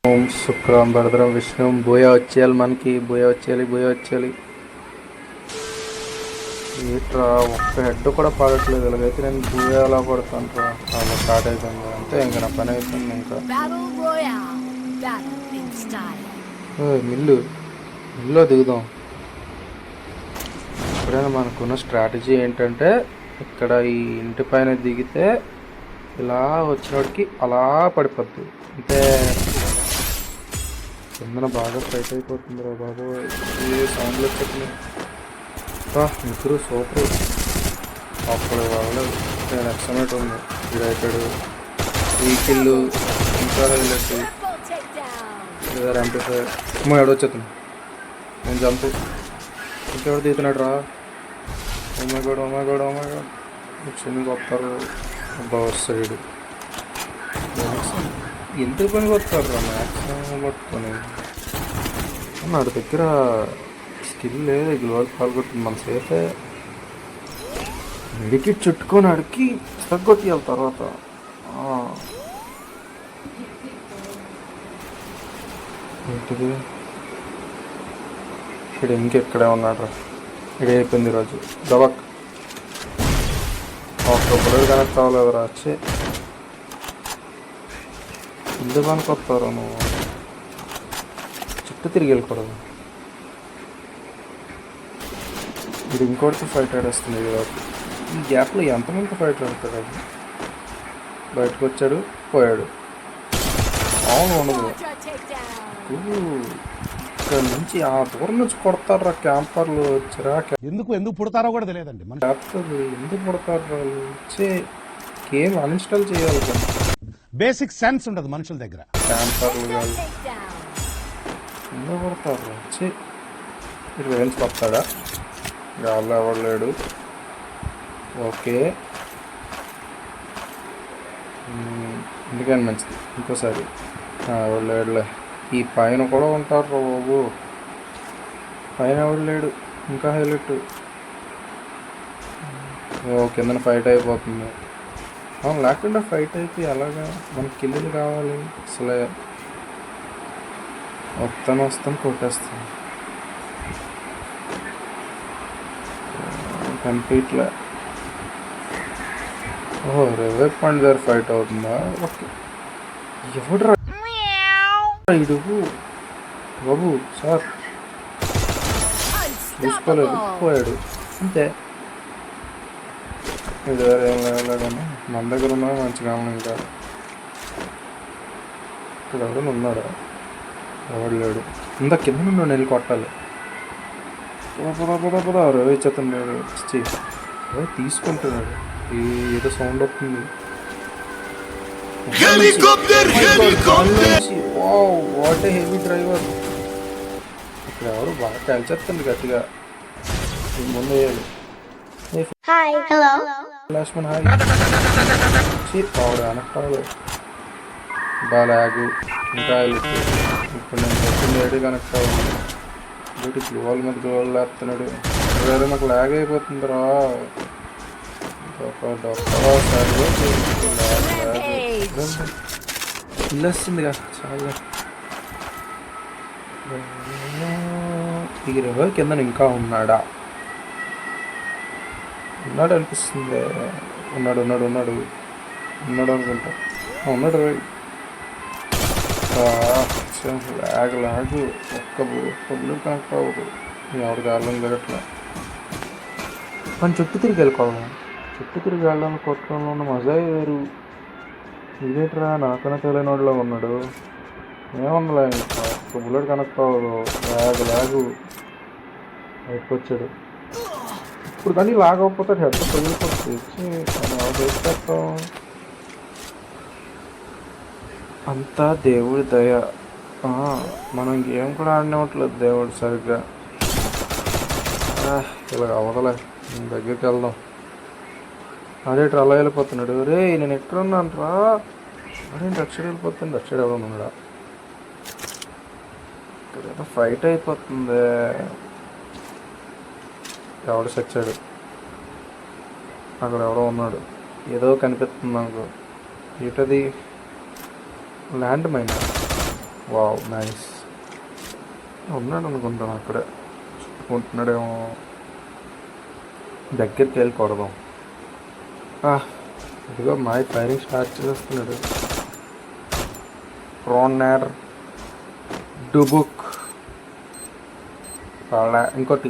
ఓం శుక్రం భరద్రం విష్ణు బోయ వచ్చేయాలి, మనకి బోయ వచ్చేయాలి. ఏట్రా ఒక్క హెడ్ కూడా పడట్లేదు. ఇలాగైతే నేను బోయ ఎలా పడతాను రా. అలా స్టార్ట్ అయిపోయింది అంతే, ఇంకా నా పని అయిపోయింది. ఇంకా మిల్లు దిగుదాం. ఎప్పుడైనా మనకున్న స్ట్రాటజీ ఏంటంటే ఇక్కడ ఈ ఇంటి పైన దిగితే ఇలా వచ్చినోడికి అలా పడిపోద్ది అంటే కిందన బాగా ఫైట్ అయిపోతుంది రా బాబు. ఏ సౌండ్లు వచ్చేస్తున్నాయి. ముగ్గురు సూపర్ అప్పుడు వాళ్ళు నేను ఎక్సమేట్ ఉంది. ఇడైతాడు ఈ కిల్లు ఇంకా హైలెట్ ఎంపీఫైర్ అమ్మ ఎడవచ్చేస్తుంది. నేను జంపు ఇంకెవరు తీస్తున్నాడు రా. ఓమేగాడు చిన్న కొత్తారు సైడ్ ఎందుకు పని కొత్తారు రా మ్యాక్సిమం పట్టుకొని. వాడి దగ్గర స్కిల్ లేదు. గ్లోవల్ పాల్గొట్టింది మన సేఫే. మెడికిట్ చుట్టుకొని అడికి తగ్గొట్టియాలి తర్వాత. ఏంటిది ఇక్కడ ఇంకెక్కడే ఉన్నాడు రా. ఇది అయిపోయింది ఈరోజు. దబక్ ఒక్క బుల్లెట్ కనెక్ట్ అవ్వలేదు రా. వచ్చి ఎందుకు పనికొస్తావు నువ్వు. చుట్టూ తిరిగి వెళ్ళకూడదు. ఇది ఇంకోటితో ఫైట్ ఆడేస్తుంది ఈరోజు. ఈ గ్యాప్లో ఎంతమంది ఫైట్ ఆడతాడు. అది బయటకు వచ్చాడు పోయాడు. అవును ఉండదు. ఇక్కడ నుంచి ఆ దూరం నుంచి కొడతారా క్యాంపర్లు వచ్చారా. ఎందుకు పుడతారో కూడా తెలియదండి. ఎందుకు పుడతారు వాళ్ళు. వచ్చి గేమ్ అన్ఇన్స్టాల్ చేయాలి. బేసిక్ సెన్స్ ఉండదు మనుషుల దగ్గర. క్యాంపర్లు కాదు ఎందుకు పుడతారు. వచ్చి ఇటు వేయించి వస్తాడా. గాల్లో ఎవడు లేడు. ఓకే ఎందుకని మంచిది. ఇంకోసారి ఎవడు లేడులే. ఈ పైన కూడా ఉంటారు బాబు. పైన ఎవడు లేడు. ఇంకా హైలైట్ కిందన ఫైట్ అయిపోతుంది. లేకుండా ఫైట్ అయితే ఎలాగా. మనకి కిల్లులు కావాలి. అసలే వస్తాను కొట్టేస్తాను. కంప్లీట్లే. రివైవ్ పాయింట్ దగ్గర ఫైట్ అవుతుందా. ఓకే ఎవడు ఇడుగు బాబు సార్ చూసుకోలేదు పోయాడు అంతే. ఇది వేరే ఏం లేదని మన దగ్గర ఉన్నా మంచిగా. ఇంకా ఇక్కడ ఎవరైనా ఉన్నాడా. ఎవడు లేడు. ఇంత కింద నుండి వెళ్ళి కొట్టాలి. పదా రవి చేతున్నాడు. తీసుకుంటున్నాడు. ఏదో సౌండ్ వస్తుంది. What a heavy driver. ఇక్కడ ఎవరు బాగా కాల్చేస్తుంది గట్టిగా. ముందు వేయాలి. లక్ష్మణ్ హాయ్. పావుడు కనెక్ట్ బాలాగు ఇంకా ఇప్పుడు నేను చెప్పింది ఏడు కనెక్ట్ అవ్వాలి. బయట గ్లోవల్ మీద గ్లోవల్ లేపుతున్నాడు. వేరే నాకు లాగ్ అయిపోతుంది రా. ఇల్లు వస్తుందిగా చాలా. ఈ రివర్ కింద ఇంకా ఉన్నాడు అనిపిస్తుంది. ఉన్నాడు అనుకుంటా. ఉన్నాడు లాగు ఒక్క బుల్లెట్ కనెక్ట్ అవ్వదు. ఎవరి గాలం జరగట్లే. కానీ చుట్టూ తిరిగి వెళ్ళిపోవాలి. చుట్టూ తిరిగి వెళ్ళడానికి కొట్టడంలో ఉన్న మజా వేరు. ఇదేట్రా నాకన్నా తెలియని వాడిలో ఉన్నాడు. ఏమన్నా ఒక బుల్లెట్ కనెక్ట్ అవ్వదు. లాగు బయటకు వచ్చాడు. ఇప్పుడు కానీ లాగకపోతే హెడ్ తగిలిపోతుంది. చేస్తాం అంతా దేవుడి దయ. మనం గేమ్ కూడా ఆడినట్లేదు దేవుడు సరిగ్గా. ఇలా అవ్వదలే. నేను దగ్గరికి వెళ్దాం. అదేంటి అలా వెళ్ళిపోతున్నాడు. రే నేను ఎక్కడున్నాను రా. అదేంటి రక్షణ వెళ్ళిపోతుంది. రక్షణ ఎవడో ఉన్నాడా. ఇక్కడ ఏదో ఫైట్ అయిపోతుంది. ఎవడు చచ్చాడు. అక్కడ ఎవడో ఉన్నాడు. ఏదో కనిపిస్తుంది నాకు. ఏంటది. Land mine. Wow nice. ఉన్నాడు అనుకుంటాను అక్కడే చుట్టుకుంటున్నాడేమో. దగ్గరికి వెళ్ళి కొడదాం. ఇదిగో మాయ ఫైరింగ్ స్టార్ట్ చేస్తున్నాడు. రోన్నర్ డుబుక్ ఇంకోటి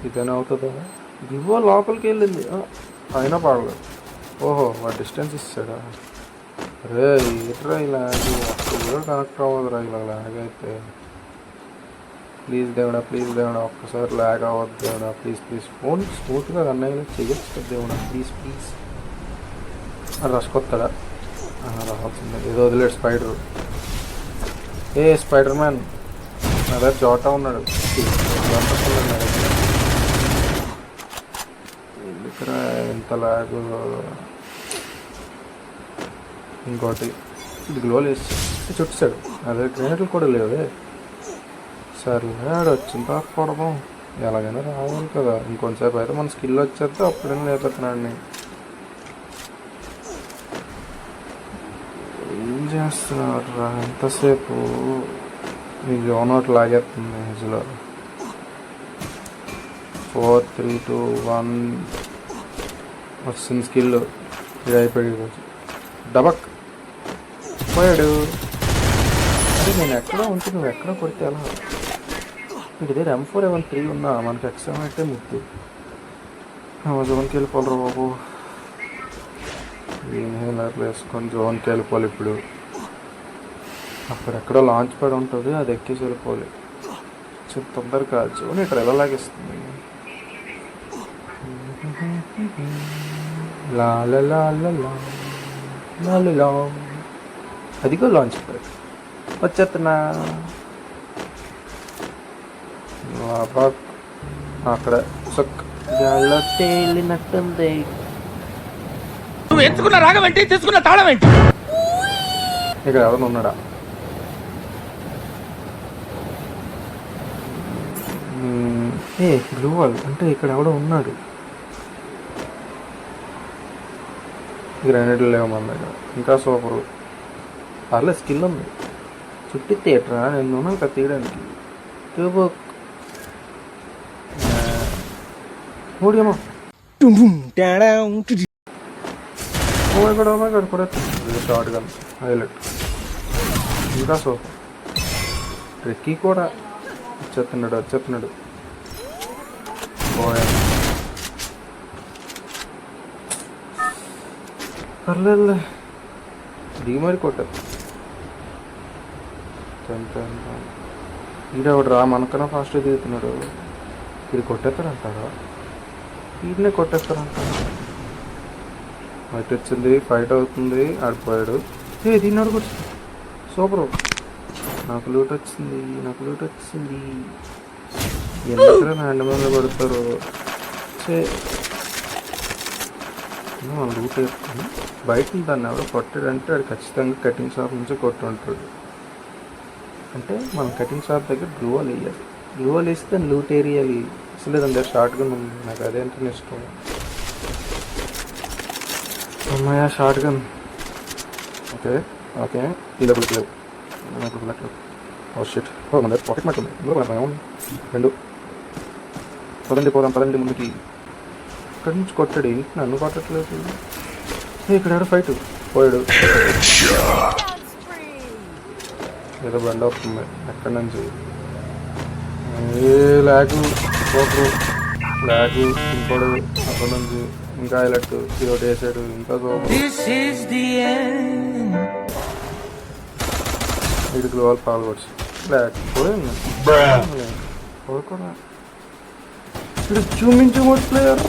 ఇదేనా అవుతుందా? దివో లోపలికి వెళ్ళింది అయినా పడలేదు. ఓహో వాడు డిస్టెన్స్ ఇస్తాడా? అరే ఇట్రా ఇలా ఒక్క కనెక్ట్ అవ్వదురా ఇలా లాగ్ అయితే. ప్లీజ్ దేవుడా ఒక్కసారి లాగ్ అవ్వద్దు దేవుడా, ప్లీజ్. ఫోన్ స్మూత్గా రన్ అయ్యేలా చేయొచ్చు దేవుడా, ప్లీజ్. అది రసుకొస్తాడా? రావాల్సిందే. ఏదో వదిలేడు స్పైడర్. స్పైడర్ మ్యాన్ నా దగ్గర జోటా ఉన్నాడు. ఇక్కడ ఎంత లాగు. ఇంకోటి ఇది గ్లోల్ వేసి చుట్టాడు. అదే గ్రేనేట్లు కూడా లేవే. సర్లే ఆడు వచ్చిన తర్వాత కొడదాం. ఎలాగైనా రావాలి కదా. ఇంకొంతసేపు అయితే మన స్కిల్ వచ్చేస్తే అప్పుడైనా లేపుతున్నాడిని. ఏం చేస్తున్నాడు రా ఎంతసేపు? ఈ జోన్ ఒకటి లాగేస్తుంది ఏజ్లో. 4, 3, 2, 1 వస్తుంది స్కిల్. ఇది అయిపోయాడు. డబక్ పోయాడు. అదే నేను ఎక్కడో ఉంటే నువ్వు ఎక్కడో కొడితే ఎలా? ఇంక దగ్గర M4A13 ఉన్నా మనకి ఎక్స్ట్రా అయితే ముద్దు. జోన్కి వెళ్ళిపోలరా బాబు. ఇన్హేలర్లు వేసుకొని జోన్కి వెళ్ళిపోవాలి. ఇప్పుడు అక్కడెక్కడో లాంచ్ ప్యాడ్ ఉంటుంది, అది ఎక్కేసి వెళ్ళిపోవాలి. తొందరగా జోన్ ఇక్కడ ఎలా లాగేస్తుంది. అదిగో లాంచ్ ప్యాడ్ వచ్చేస్తున్నా. అక్కడ గాల్లో తేలినట్టుంది. నువ్వు ఎంచుకున్న రాగం ఏంటి, తీసుకున్న తాళం ఏంటి? ఇక్కడ ఎవరు ఉన్నాడా? బ్లూ వాల్ అంటే ఇక్కడ ఎవడో ఉన్నాడు. గ్రానైట్లు లేవు మన దగ్గర. ఇంకా సూపరు. పర్లేదు స్కిల్ ఉంది. చుట్టి థియేటరా నేను ఉన్నాను కదా తీయడానికి. మూడేమో కూడా షార్ట్ గన్ హైలైట్. ఇంకా సూపర్. ట్రెక్కీ కూడా వచ్చేస్తున్నాడు. పర్లేదు దిగి మరి కొట్టారు. ఈడవడు రా మనకన్నా ఫాస్ట్గా దిగుతున్నాడు. ఇది కొట్టేస్తారంటారా? వీటినే కొట్టేస్తారంటారా? ఫైట్ వచ్చింది, ఫైట్ అవుతుంది. ఆడిపోయాడు. దీన్నాడు కూడా సూపర్. నాకు లూట్ వచ్చింది. ఎందుకు హ్యాండ్ మీద కొడతారు? మన లూట్ బయట దాన్ని ఎవరో కొట్టాడంటే అది ఖచ్చితంగా కటింగ్ షాప్ నుంచి కొట్టుంటాడు. అంటే మనం కటింగ్ షాప్ దగ్గర గ్లూవాల్ వేయాలి. గ్లూవాల్ వేస్తే దాన్ని లూట్ ఏరియాలి. అసలు దాని దగ్గర షార్ట్ గన్ ఉంది. నాకు అదేంటే ఇష్టం. అమ్మాయ షార్ట్ గన్. ఓకే ఈ డబ్బులకి లేవు. షిట్. మన దగ్గర పాకెట్ మ్యాట్ ఉంది. రెండు పదండి ముందుకి. ఇక్కడి నుంచి కొట్టాడు. ఏంటి నన్ను కొట్టట్లేదు? ఇక్కడ ఎవడో ఫైట్ పోయాడు. ఏదో బండి వస్తుంది ఎక్కడి నుంచి. లాగు ఇంకోడు అక్కడ నుంచి. ఇంకా హైలైట్ ఇది ఒకటి వేసాడు. ఇంకా ఇది గ్లోవల్ పాల్గొచ్చు. బ్లాక్ పోయింది. కూడా చూమించు ప్లేయర్